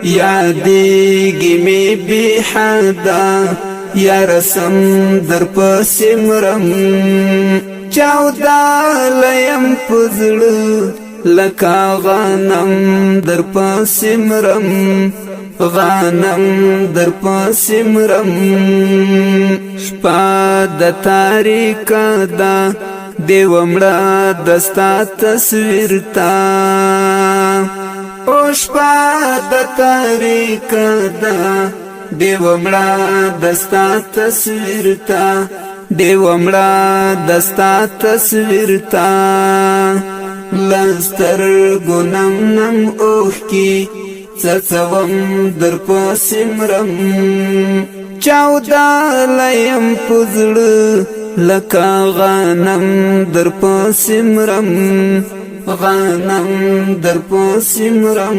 یادیږي می بی حدا یا رسم در پسمرم چاودا لیم پزړه لکا غنم در پسمرم غنم در پسمرم شپه د تاریک دا دیومړه دستا تصویر تا اوشپا د تاریک دا دیومړه دستا تصویر تا دیومړه دستا تصویر تا لستر ګنم نم اوخ کی څڅوم در پسمرم چاودا لیم پزړه لکا غنم در پسمرم غنم در پسمرم